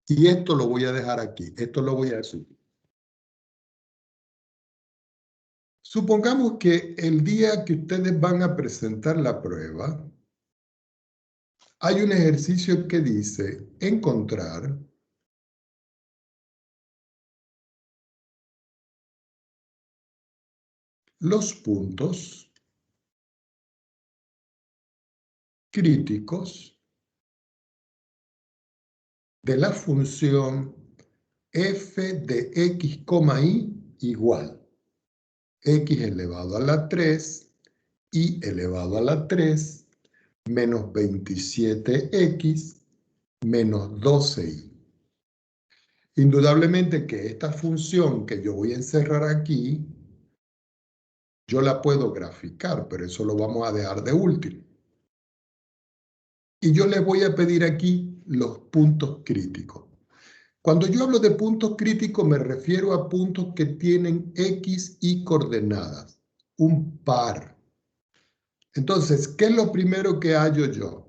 Y esto lo voy a dejar aquí, esto lo voy a subir. Supongamos que el día que ustedes van a presentar la prueba, hay un ejercicio que dice encontrar los puntos críticos de la función f de x, y igual x elevado a la 3, y elevado a la 3, menos 27x, menos 12y. Indudablemente que esta función que yo voy a encerrar aquí, yo la puedo graficar, pero eso lo vamos a dejar de último. Y yo les voy a pedir aquí los puntos críticos. Cuando yo hablo de puntos críticos me refiero a puntos que tienen x y coordenadas, un par. Entonces, ¿qué es lo primero que hallo yo?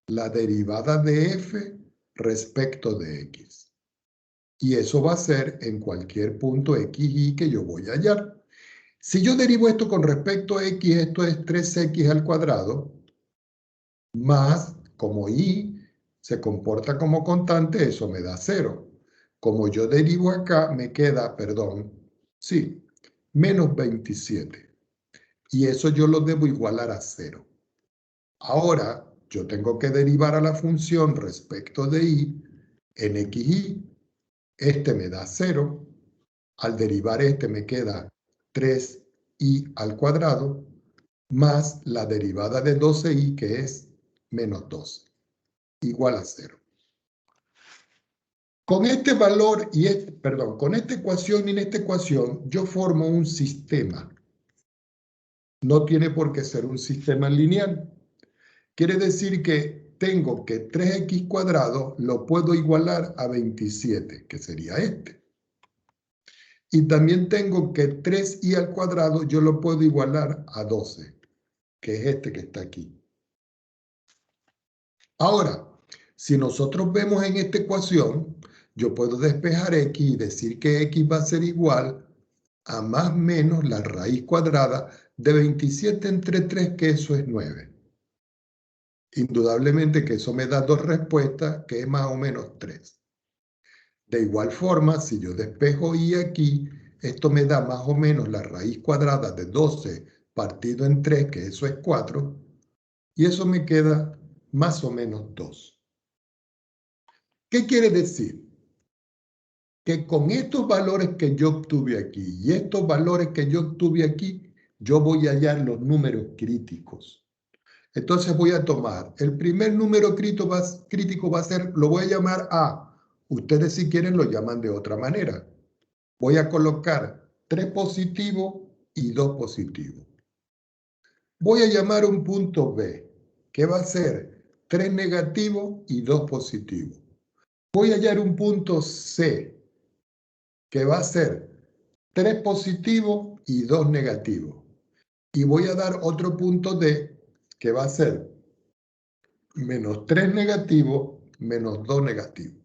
La derivada de f respecto de x. Y eso va a ser en cualquier punto x, y que yo voy a hallar. Si yo derivo esto con respecto a x, esto es 3x al cuadrado, más, como y se comporta como constante, eso me da 0. Como yo derivo acá, me queda, sí, menos 27. Y eso yo lo debo igualar a 0. Ahora, yo tengo que derivar a la función respecto de y en xy. Este me da 0. Al derivar este me queda 3y al cuadrado, más la derivada de 12y, que es menos 12, igual a 0. Con este valor con esta ecuación y en esta ecuación, yo formo un sistema. No tiene por qué ser un sistema lineal. Quiere decir que tengo que 3x cuadrado lo puedo igualar a 27, que sería este. Y también tengo que 3y al cuadrado yo lo puedo igualar a 12, que es este que está aquí. Ahora, si nosotros vemos en esta ecuación, yo puedo despejar x y decir que x va a ser igual a más menos la raíz cuadrada de 27 entre 3, que eso es 9. Indudablemente que eso me da dos respuestas, que es más o menos 3. De igual forma, si yo despejo y aquí, esto me da más o menos la raíz cuadrada de 12 partido en 3, que eso es 4, y eso me queda más o menos 2. ¿Qué quiere decir? Que con estos valores que yo obtuve aquí y estos valores que yo obtuve aquí, yo voy a hallar los números críticos. Entonces voy a tomar, el primer número crítico va a ser, lo voy a llamar A. Ustedes si quieren lo llaman de otra manera. Voy a colocar 3 positivos y 2 positivos. Voy a llamar un punto B, que va a ser 3 negativos y 2 positivos. Voy a hallar un punto C, que va a ser 3 positivos y 2 negativos. Y voy a dar otro punto D, que va a ser menos 3 negativos, menos 2 negativos.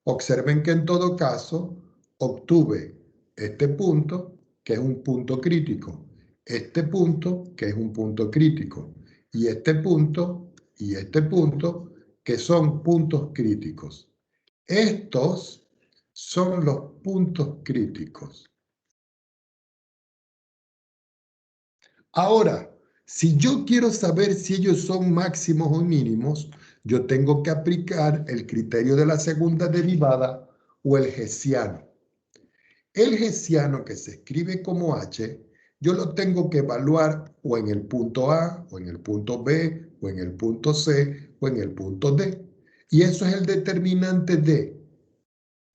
Observen que en todo caso obtuve este punto, que es un punto crítico, este punto, que es un punto crítico, y este punto, que son puntos críticos. Estos son los puntos críticos. Ahora, si yo quiero saber si ellos son máximos o mínimos, yo tengo que aplicar el criterio de la segunda derivada o el hessiano. El hessiano, que se escribe como h, yo lo tengo que evaluar o en el punto A, o en el punto B, o en el punto C, o en el punto D. Y eso es el determinante de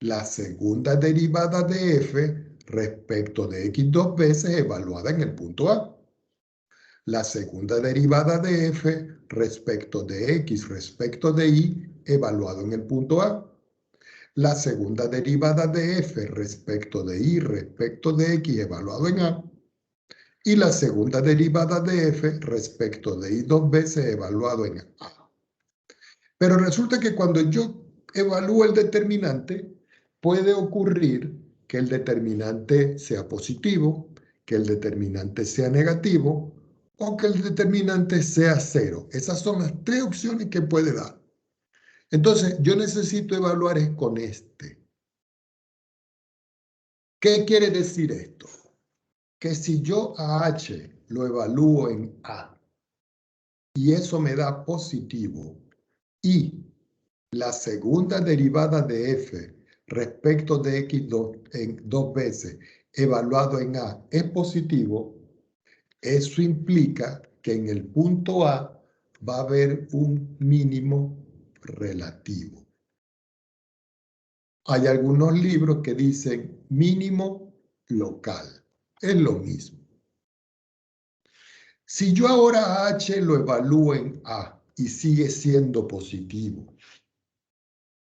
la segunda derivada de f respecto de x dos veces evaluada en el punto A. La segunda derivada de f respecto de x respecto de y evaluado en el punto A. La segunda derivada de f respecto de y respecto de x evaluado en A. Y la segunda derivada de f respecto de y dos veces evaluado en A. Pero resulta que cuando yo evalúo el determinante, puede ocurrir que el determinante sea positivo, que el determinante sea negativo o que el determinante sea cero. Esas son las tres opciones que puede dar. Entonces, yo necesito evaluar es con este. ¿Qué quiere decir esto? Que si yo a H lo evalúo en A y eso me da positivo y la segunda derivada de f respecto de x2 en dos veces evaluado en A es positivo, eso implica que en el punto A va a haber un mínimo relativo. Hay algunos libros que dicen mínimo local. Es lo mismo. Si yo ahora a H lo evalúo en A y sigue siendo positivo,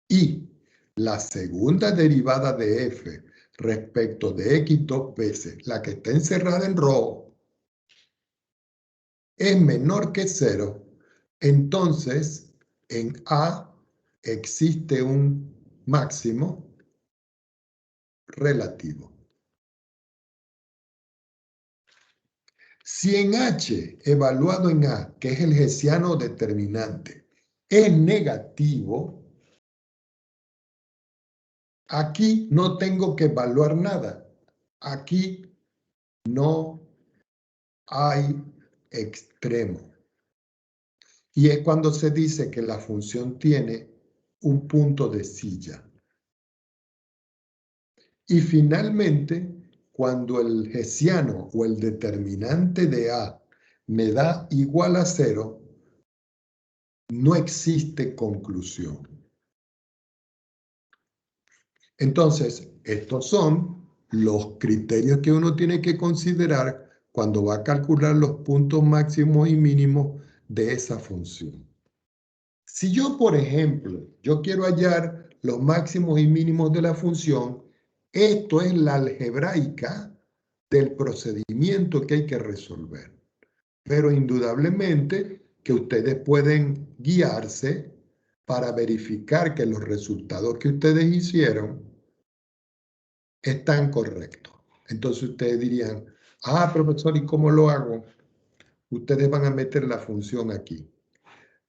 y la segunda derivada de f respecto de x dos veces, la que está encerrada en rojo, es menor que 0, entonces en A existe un máximo relativo. Si en H, evaluado en A, que es el hessiano determinante, es negativo, aquí no tengo que evaluar nada. Aquí no hay extremo. Y es cuando se dice que la función tiene un punto de silla. Y finalmente, cuando el hessiano o el determinante de A me da igual a 0, no existe conclusión. Entonces, estos son los criterios que uno tiene que considerar cuando va a calcular los puntos máximos y mínimos de esa función. Si yo, por ejemplo, yo quiero hallar los máximos y mínimos de la función, esto es la algebraica del procedimiento que hay que resolver. Pero indudablemente que ustedes pueden guiarse para verificar que los resultados que ustedes hicieron están correctos. Entonces ustedes dirían, profesor, ¿y cómo lo hago? Ustedes van a meter la función aquí.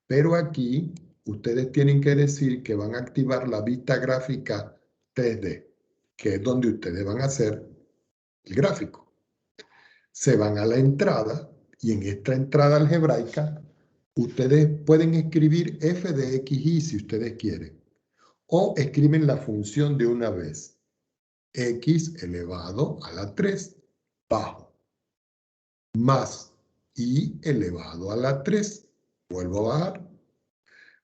Pero aquí ustedes tienen que decir que van a activar la vista gráfica 3D, que es donde ustedes van a hacer el gráfico. Se van a la entrada y en esta entrada algebraica ustedes pueden escribir f de xy si ustedes quieren. O escriben la función de una vez. X elevado a la 3 bajo. Más y elevado a la 3. Vuelvo a bajar.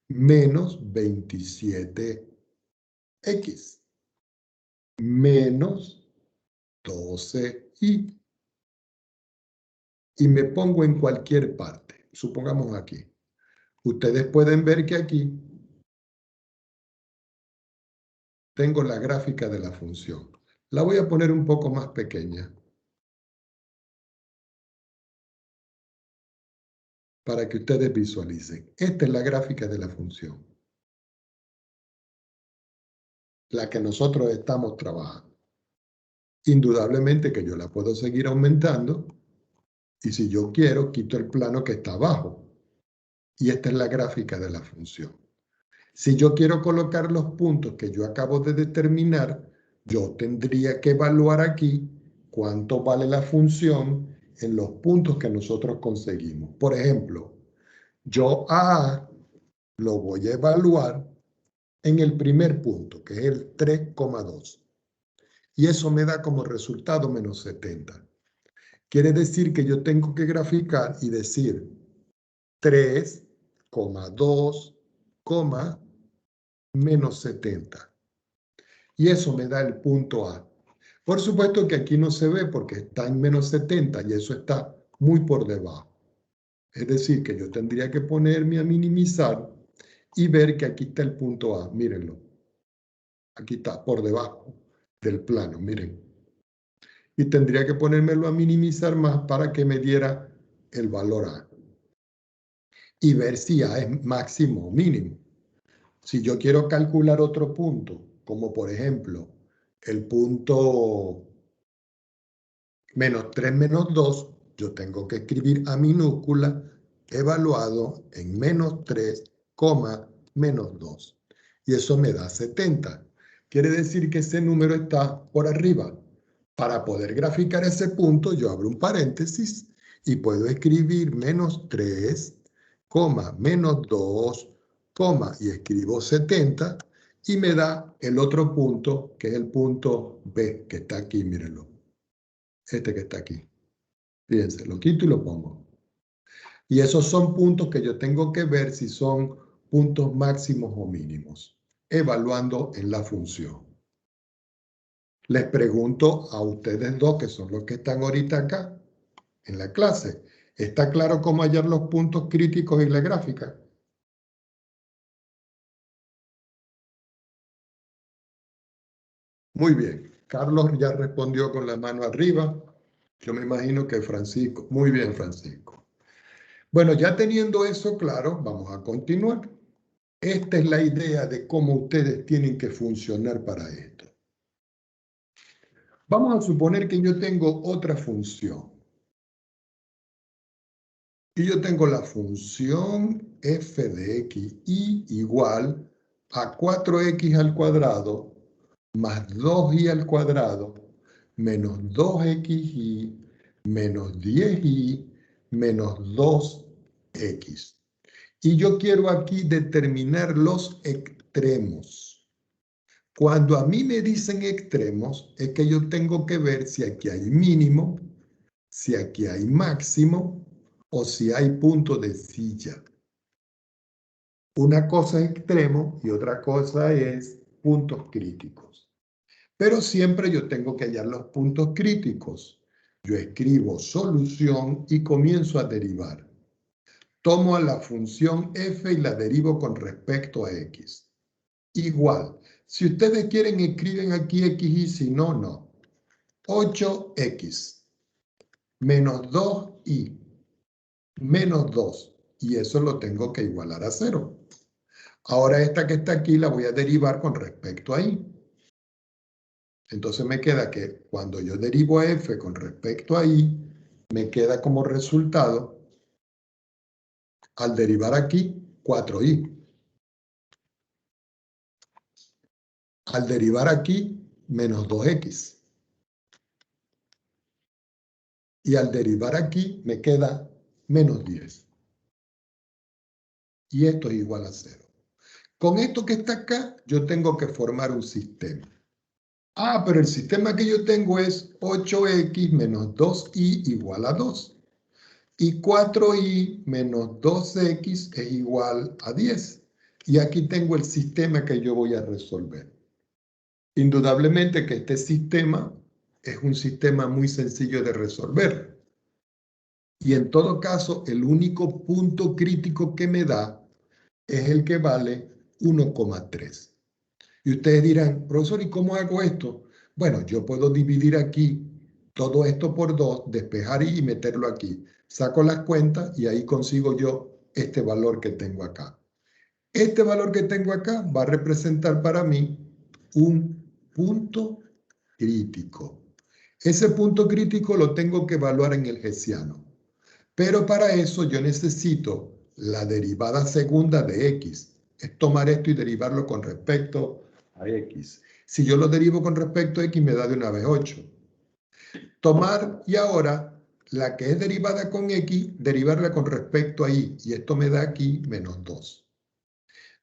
Menos 27x menos 12y. Y me pongo en cualquier parte. Supongamos aquí. Ustedes pueden ver que aquí tengo la gráfica de la función. La voy a poner un poco más pequeña para que ustedes visualicen. Esta es la gráfica de la función, la que nosotros estamos trabajando. Indudablemente que yo la puedo seguir aumentando y si yo quiero, quito el plano que está abajo. Y esta es la gráfica de la función. Si yo quiero colocar los puntos que yo acabo de determinar, yo tendría que evaluar aquí cuánto vale la función en los puntos que nosotros conseguimos. Por ejemplo, yo a lo voy a evaluar en el primer punto, que es el 3,2. Y eso me da como resultado menos 70. Quiere decir que yo tengo que graficar y decir 3,2, menos 70. Y eso me da el punto A. Por supuesto que aquí no se ve porque está en menos 70 y eso está muy por debajo. Es decir, que yo tendría que ponerme a minimizar y ver que aquí está el punto A. Mírenlo. Aquí está por debajo del plano, miren. Y tendría que ponérmelo a minimizar más para que me diera el valor A. Y ver si A es máximo o mínimo. Si yo quiero calcular otro punto, como por ejemplo el punto menos 3 menos 2, yo tengo que escribir A minúscula evaluado en menos 3, menos 2. Y eso me da 70. Quiere decir que ese número está por arriba. Para poder graficar ese punto, yo abro un paréntesis y puedo escribir menos 3, menos 2, y escribo 70 y me da el otro punto, que es el punto B, que está aquí, mírenlo. Este que está aquí. Fíjense, lo quito y lo pongo. Y esos son puntos que yo tengo que ver si son puntos máximos o mínimos, evaluando en la función. Les pregunto a ustedes dos, que son los que están ahorita acá, en la clase. ¿Está claro cómo hallar los puntos críticos en la gráfica? Muy bien. Carlos ya respondió con la mano arriba. Yo me imagino que Francisco. Muy bien, Francisco. Bueno, ya teniendo eso claro, vamos a continuar. Esta es la idea de cómo ustedes tienen que funcionar para esto. Vamos a suponer que yo tengo otra función. Y yo tengo la función f de x y igual a 4x al cuadrado más 2y al cuadrado menos 2xy menos 10y menos 2x. Y yo quiero aquí determinar los extremos. Cuando a mí me dicen extremos, es que yo tengo que ver si aquí hay mínimo, si aquí hay máximo o si hay punto de silla. Una cosa es extremo y otra cosa es puntos críticos. Pero siempre yo tengo que hallar los puntos críticos. Yo escribo solución y comienzo a derivar. Tomo a la función f y la derivo con respecto a x. Igual, si ustedes quieren escriben aquí x y si no, no. 8x menos 2y menos 2. Y eso lo tengo que igualar a 0. Ahora esta que está aquí la voy a derivar con respecto a y. Entonces me queda que cuando yo derivo a f con respecto a y, me queda como resultado, al derivar aquí, 4y. Al derivar aquí, menos 2x. Y al derivar aquí, me queda menos 10. Y esto es igual a 0. Con esto que está acá, yo tengo que formar un sistema. Ah, pero el sistema que yo tengo es 8x menos 2y igual a 2. Y 4y menos 2x es igual a 10. Y aquí tengo el sistema que yo voy a resolver. Indudablemente que este sistema es un sistema muy sencillo de resolver. Y en todo caso, el único punto crítico que me da es el que vale 1,3. Y ustedes dirán, profesor, ¿y cómo hago esto? Bueno, yo puedo dividir aquí todo esto por 2, despejar y meterlo aquí. Saco las cuentas y ahí consigo yo este valor que tengo acá. Este valor que tengo acá va a representar para mí un punto crítico. Ese punto crítico lo tengo que evaluar en el hessiano. Pero para eso yo necesito la derivada segunda de x. Es tomar esto y derivarlo con respecto a x. Si yo lo derivo con respecto a x, me da de una vez 8. Tomar y ahora la que es derivada con x, derivarla con respecto a y. Y esto me da aquí menos 2.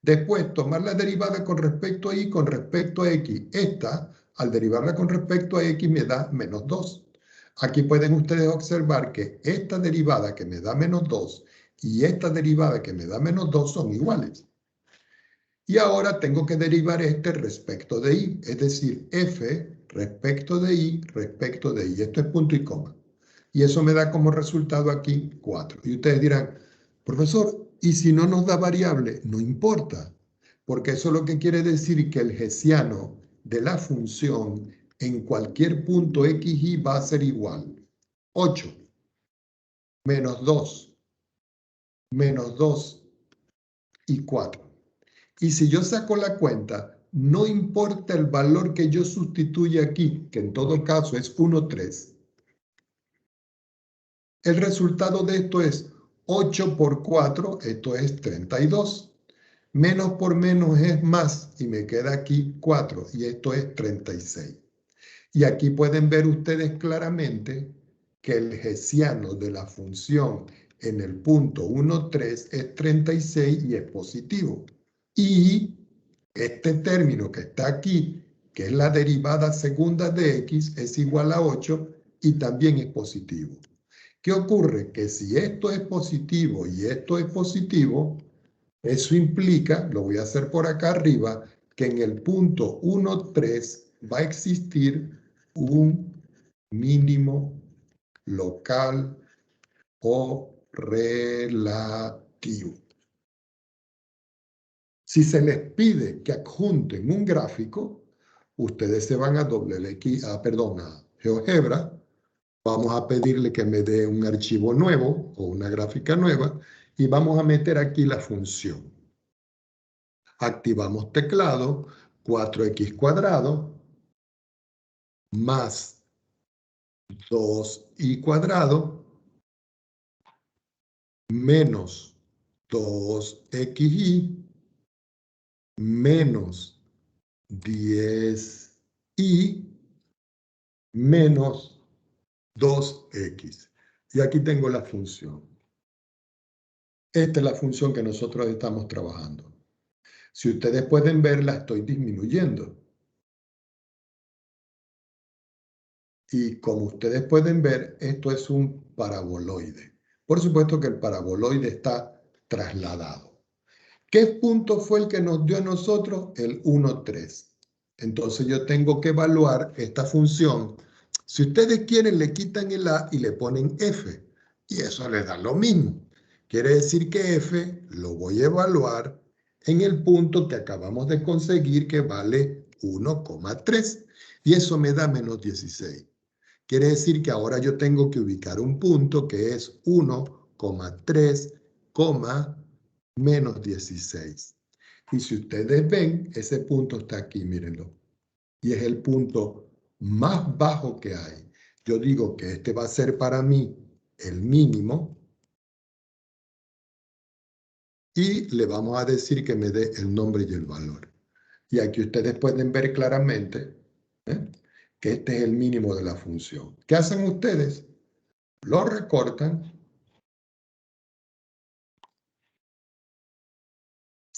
Después, tomar la derivada con respecto a y con respecto a x. Esta, al derivarla con respecto a x, me da menos 2. Aquí pueden ustedes observar que esta derivada que me da menos 2 y esta derivada que me da menos 2 son iguales. Y ahora tengo que derivar este respecto de y, es decir, f respecto de y respecto de y. Esto es punto y coma. Y eso me da como resultado aquí 4. Y ustedes dirán, profesor, ¿y si no nos da variable? No importa, porque eso lo que quiere decir que el hessiano de la función en cualquier punto x, y va a ser igual. 8 menos 2 y 4. Y si yo saco la cuenta, no importa el valor que yo sustituya aquí, que en todo caso es 1,3. El resultado de esto es 8 por 4, esto es 32. Menos por menos es más, y me queda aquí 4, y esto es 36. Y aquí pueden ver ustedes claramente que el hessiano de la función en el punto 1,3 es 36 y es positivo. Y este término que está aquí, que es la derivada segunda de x, es igual a 8 y también es positivo. ¿Qué ocurre? Que si esto es positivo y esto es positivo, eso implica, lo voy a hacer por acá arriba, que en el punto 1,3 va a existir un mínimo local o relativo. Si se les pide que adjunten un gráfico, ustedes se van a GeoGebra. Vamos a pedirle que me dé un archivo nuevo o una gráfica nueva y vamos a meter aquí la función. Activamos teclado, 4x² más 2y² menos 2xy menos 10y menos 2x. Y aquí tengo la función. Esta es la función que nosotros estamos trabajando. Si ustedes pueden ver, la estoy disminuyendo. Y como ustedes pueden ver, esto es un paraboloide. Por supuesto que el paraboloide está trasladado. ¿Qué punto fue el que nos dio a nosotros? El 1,3. Entonces yo tengo que evaluar esta función. Si ustedes quieren, le quitan el a y le ponen f. Y eso les da lo mismo. Quiere decir que f lo voy a evaluar en el punto que acabamos de conseguir, que vale 1,3. Y eso me da menos 16. Quiere decir que ahora yo tengo que ubicar un punto que es 1,3, menos 16. Y si ustedes ven, ese punto está aquí, mírenlo. Y es el punto más bajo que hay. Yo digo que este va a ser para mí el mínimo. Y le vamos a decir que me dé el nombre y el valor. Y aquí ustedes pueden ver claramente que este es el mínimo de la función. ¿Qué hacen ustedes? Lo recortan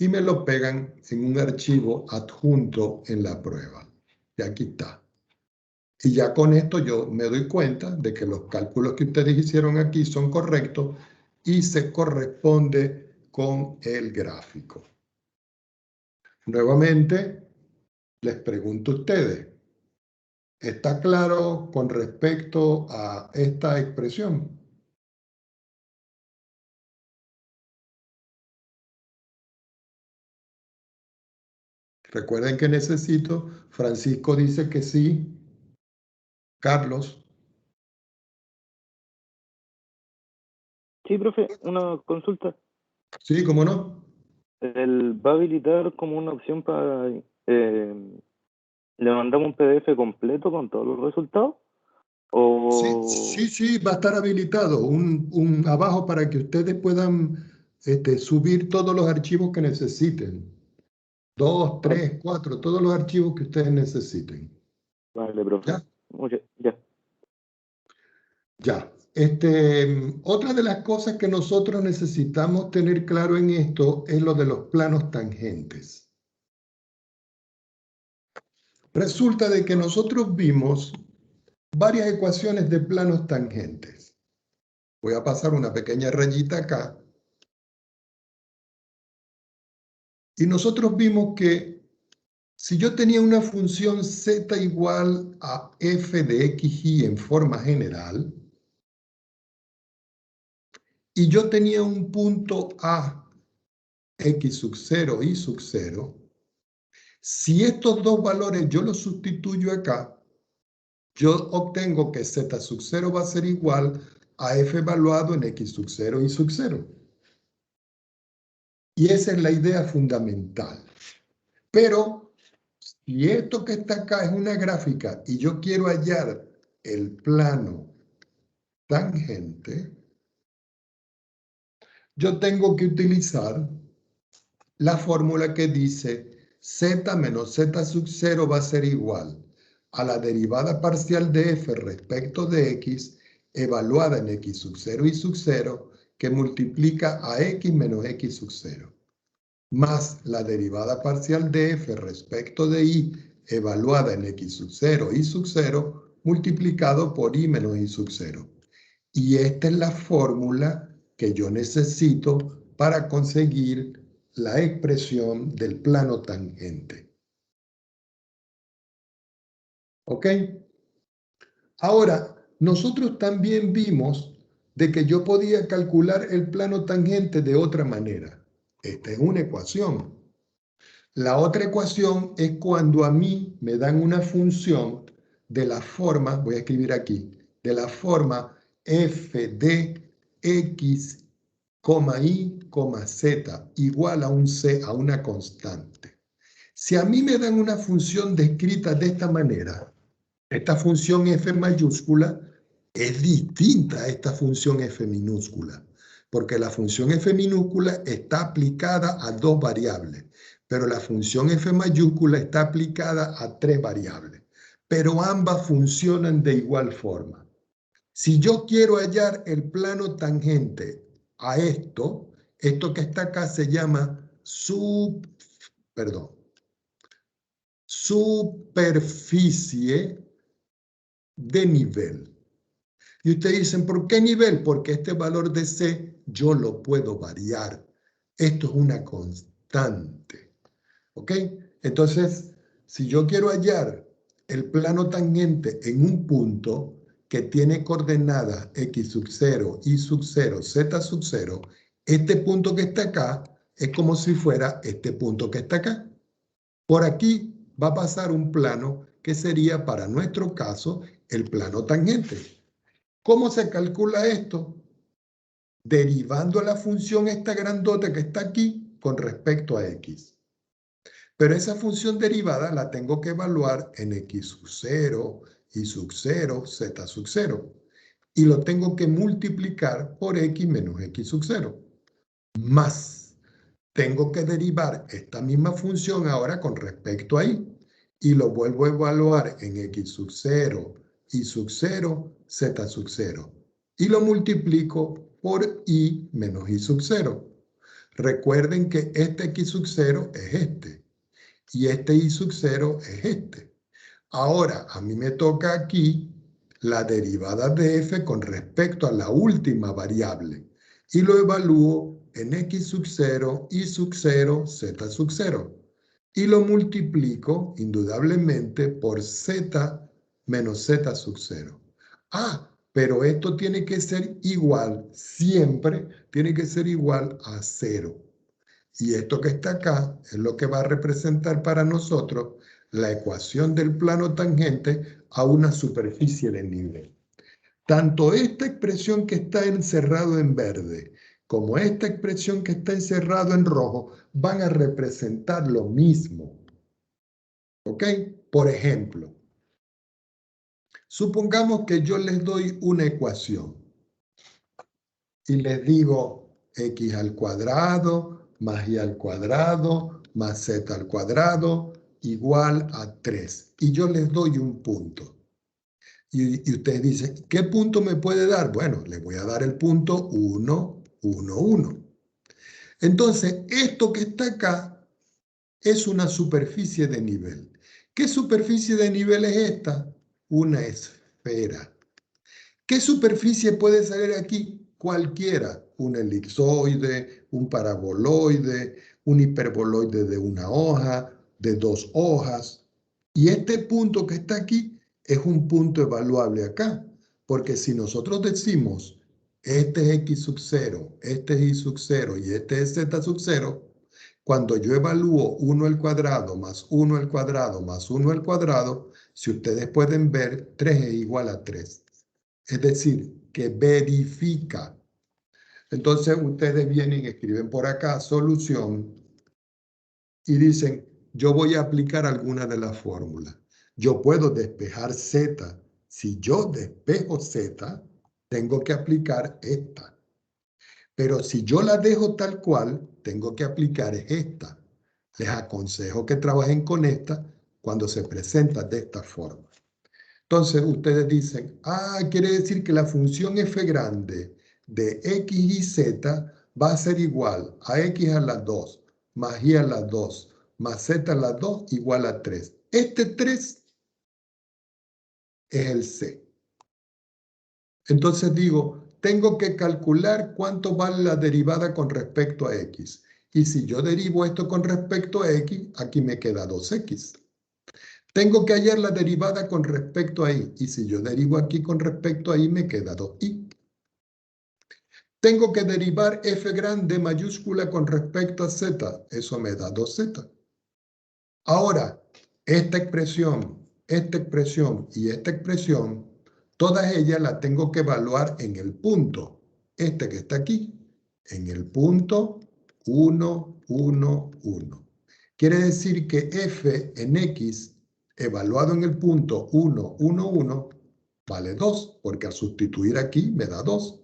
y me lo pegan en un archivo adjunto en la prueba. Y aquí está. Y ya con esto yo me doy cuenta de que los cálculos que ustedes hicieron aquí son correctos y se corresponde con el gráfico. Nuevamente, les pregunto a ustedes, ¿está claro con respecto a esta expresión? Recuerden que necesito, Francisco dice que sí, Carlos. Sí, profe, una consulta. Sí, ¿cómo no? ¿Él va a habilitar como una opción para... ¿le mandamos un PDF completo con todos los resultados? Sí, ¿O...? sí, va a estar habilitado un abajo para que ustedes puedan subir todos los archivos que necesiten. 2, Ah, 3, 4, todos los archivos que ustedes necesiten. vale, profe. ¿Ya? Ya. Ya. Otra de las cosas que nosotros necesitamos tener claro en esto es lo de los planos tangentes. Resulta de que nosotros vimos varias ecuaciones de planos tangentes. Voy a pasar una pequeña rayita acá. Y nosotros vimos que si yo tenía una función z igual a f de xy en forma general, y yo tenía un punto A, x sub 0, y sub 0, si estos dos valores yo los sustituyo acá, yo obtengo que z sub 0 va a ser igual a f evaluado en x sub 0 y sub 0. Y esa es la idea fundamental. Pero si esto que está acá es una gráfica y yo quiero hallar el plano tangente, yo tengo que utilizar la fórmula que dice z menos z sub 0 va a ser igual a la derivada parcial de f respecto de x evaluada en x sub 0 y sub 0 que multiplica a x menos x sub 0 más la derivada parcial de f respecto de y evaluada en x sub 0 y sub 0 multiplicado por y menos y sub 0. Y esta es la fórmula que yo necesito para conseguir la expresión del plano tangente. ¿Ok? Ahora, nosotros también vimos de que yo podía calcular el plano tangente de otra manera. Esta es una ecuación. La otra ecuación es cuando a mí me dan una función de la forma, voy a escribir aquí, de la forma f de x, y, z igual a un c, a una constante. Si a mí me dan una función descrita de esta manera, esta función f mayúscula es distinta a esta función f minúscula, porque la función f minúscula está aplicada a dos variables, pero la función f mayúscula está aplicada a tres variables, pero ambas funcionan de igual forma. Si yo quiero hallar el plano tangente a esto que está acá se llama superficie de nivel. Y ustedes dicen, ¿por qué nivel? Porque este valor de C yo lo puedo variar. Esto es una constante. ¿Ok? Entonces, si yo quiero hallar el plano tangente en un punto que tiene coordenadas x sub 0, y sub 0, z sub 0, este punto que está acá es como si fuera este punto que está acá. Por aquí va a pasar un plano que sería para nuestro caso el plano tangente. ¿Cómo se calcula esto? Derivando la función esta grandota que está aquí con respecto a x. Pero esa función derivada la tengo que evaluar en x sub 0, y sub 0, z sub 0. Y lo tengo que multiplicar por x menos x sub 0. Más tengo que derivar esta misma función ahora con respecto a y. Y lo vuelvo a evaluar en x sub 0, y sub 0, z sub 0. Y lo multiplico por y menos y sub 0. Recuerden que este x sub 0 es este. Y este y sub 0 es este. Ahora, a mí me toca aquí la derivada de f con respecto a la última variable. Y lo evalúo en x sub 0, y sub 0, z sub 0. Y lo multiplico, indudablemente, por z menos z sub 0. Ah, pero esto tiene que ser igual, siempre tiene que ser igual a 0. Y esto que está acá es lo que va a representar para nosotros la ecuación del plano tangente a una superficie de nivel. Tanto esta expresión que está encerrado en verde como esta expresión que está encerrado en rojo van a representar lo mismo. ¿Ok? Por ejemplo, supongamos que yo les doy una ecuación y les digo x al cuadrado más y al cuadrado más z al cuadrado igual a 3. Y yo les doy un punto. Y ustedes dicen, ¿qué punto me puede dar? Bueno, les voy a dar el punto 1, 1, 1. Entonces, esto que está acá es una superficie de nivel. ¿Qué superficie de nivel es esta? Una esfera. ¿Qué superficie puede salir aquí? Cualquiera. Un elipsoide, un paraboloide, un hiperboloide de una hoja, de dos hojas. Y este punto que está aquí es un punto evaluable acá. Porque si nosotros decimos, este es x sub 0, este es y sub 0 y este es z sub 0, cuando yo evalúo 1 al cuadrado más 1 al cuadrado más 1 al cuadrado, si ustedes pueden ver, 3 es igual a 3. Es decir, que verifica. Entonces ustedes vienen y escriben por acá solución y dicen, yo voy a aplicar alguna de las fórmulas. Yo puedo despejar Z. Si yo despejo Z, tengo que aplicar esta. Pero si yo la dejo tal cual, tengo que aplicar esta. Les aconsejo que trabajen con esta cuando se presenta de esta forma. Entonces ustedes dicen, quiere decir que la función f grande de x y z va a ser igual a x a la 2 más y a la 2 más z a la 2 igual a 3. Este 3 es el c. Entonces digo, tengo que calcular cuánto vale la derivada con respecto a x. Y si yo derivo esto con respecto a x, aquí me queda 2x. Tengo que hallar la derivada con respecto a y. Y si yo derivo aquí con respecto a y, me queda 2y. Tengo que derivar f grande mayúscula con respecto a z. Eso me da 2z. Ahora, esta expresión y esta expresión, todas ellas las tengo que evaluar en el punto. Este que está aquí, en el punto 1, 1, 1. Quiere decir que f en x evaluado en el punto 1, 1, 1 vale 2, porque al sustituir aquí me da 2.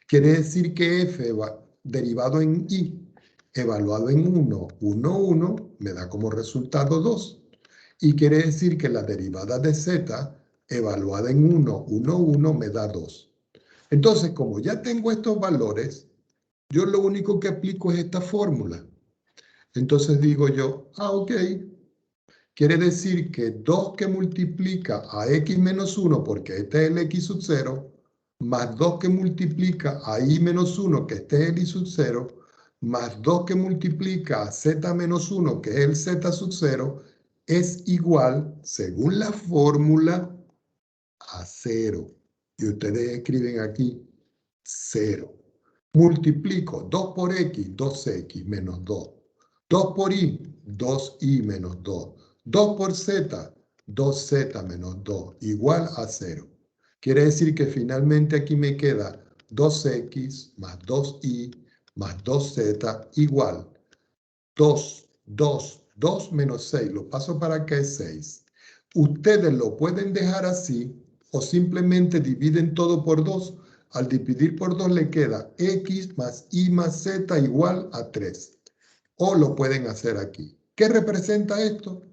Quiere decir que f derivado en y evaluado en 1, 1, 1 me da como resultado 2. Y quiere decir que la derivada de z evaluada en 1, 1, 1 me da 2. Entonces, como ya tengo estos valores, yo lo único que aplico es esta fórmula. Entonces digo yo, ok, quiere decir que 2 que multiplica a x menos 1, porque este es el x sub 0, más 2 que multiplica a y menos 1, que este es el y sub 0, más 2 que multiplica a z menos 1, que es el z sub 0, es igual, según la fórmula, a 0. Y ustedes escriben aquí 0. Multiplico 2 por x, 2x menos 2. 2 por y, 2y menos 2. 2 por z, 2z menos 2, igual a 0. Quiere decir que finalmente aquí me queda 2x más 2y más 2z igual 2, 2, 2 menos 6. Lo paso para acá es 6. Ustedes lo pueden dejar así o simplemente dividen todo por 2. Al dividir por 2 le queda x más y más z igual a 3. O lo pueden hacer aquí. ¿Qué representa esto?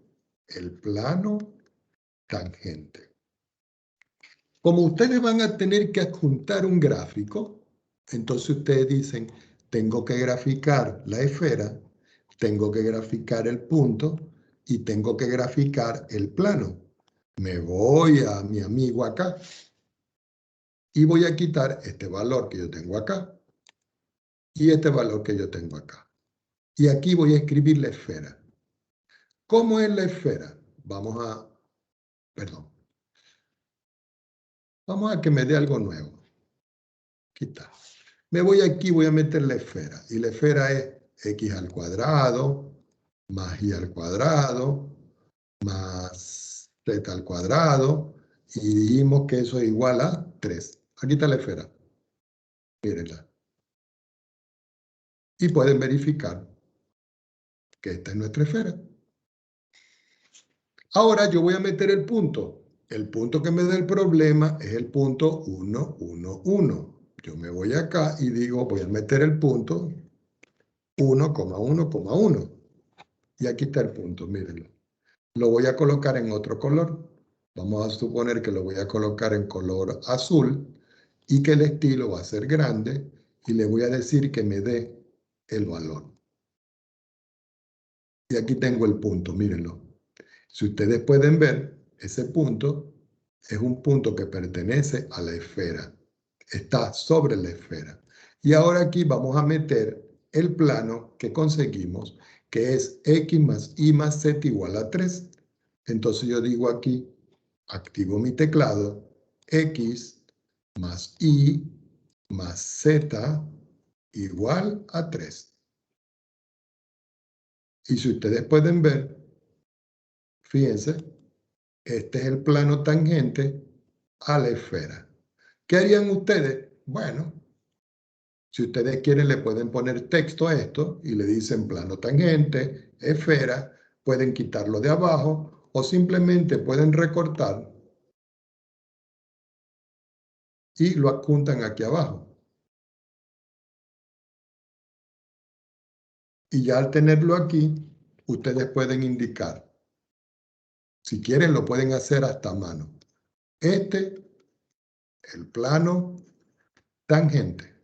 El plano tangente. Como ustedes van a tener que adjuntar un gráfico, entonces ustedes dicen, tengo que graficar la esfera, tengo que graficar el punto y tengo que graficar el plano. Me voy a mi amigo acá y voy a quitar este valor que yo tengo acá y este valor que yo tengo acá. Y aquí voy a escribir la esfera. ¿Cómo es la esfera? Vamos a que me dé algo nuevo. Quitar. Me voy aquí, voy a meter la esfera. Y la esfera es x al cuadrado, más y al cuadrado, más z al cuadrado. Y dijimos que eso es igual a 3. Aquí está la esfera. Mírenla. Y pueden verificar que esta es nuestra esfera. Ahora yo voy a meter el punto. El punto que me da el problema es el punto 1, 1, 1. Yo me voy acá y digo, voy a meter el punto 1, 1, 1. Y aquí está el punto, mírenlo. Lo voy a colocar en otro color. Vamos a suponer que lo voy a colocar en color azul y que el estilo va a ser grande y le voy a decir que me dé el valor. Y aquí tengo el punto, mírenlo. Si ustedes pueden ver, ese punto es un punto que pertenece a la esfera. Está sobre la esfera. Y ahora aquí vamos a meter el plano que conseguimos, que es x más y más z igual a 3. Entonces yo digo aquí, activo mi teclado, x más y más z igual a 3. Y si ustedes pueden ver, fíjense, este es el plano tangente a la esfera. ¿Qué harían ustedes? Bueno, si ustedes quieren le pueden poner texto a esto y le dicen plano tangente, esfera, pueden quitarlo de abajo o simplemente pueden recortar y lo adjuntan aquí abajo. Y ya al tenerlo aquí, ustedes pueden indicar. Si quieren, lo pueden hacer hasta a mano. El plano tangente.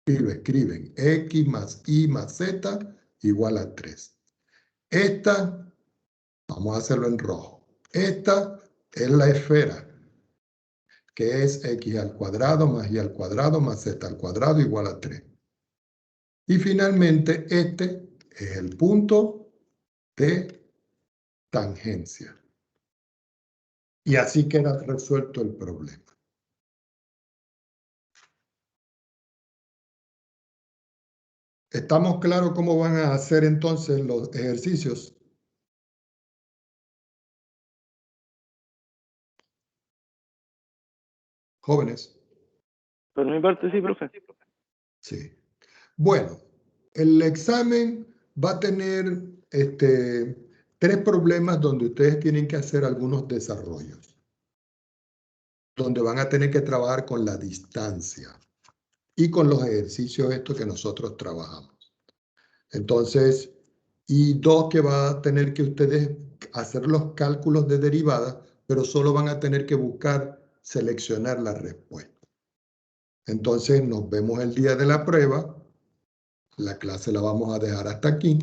Y lo escriben. X más Y más Z igual a 3. Esta, vamos a hacerlo en rojo. Esta es la esfera, que es X al cuadrado más Y al cuadrado más Z al cuadrado igual a 3. Y finalmente, este es el punto de tangencia. Y así queda resuelto el problema. ¿Estamos claros cómo van a hacer entonces los ejercicios? Jóvenes. Por mi parte sí, profe. Sí. Bueno, el examen va a tener 3 problemas donde ustedes tienen que hacer algunos desarrollos, donde van a tener que trabajar con la distancia y con los ejercicios estos que nosotros trabajamos. Entonces, y 2 que va a tener que ustedes hacer los cálculos de derivada, pero solo van a tener que buscar seleccionar la respuesta. Entonces, nos vemos el día de la prueba. La clase la vamos a dejar hasta aquí.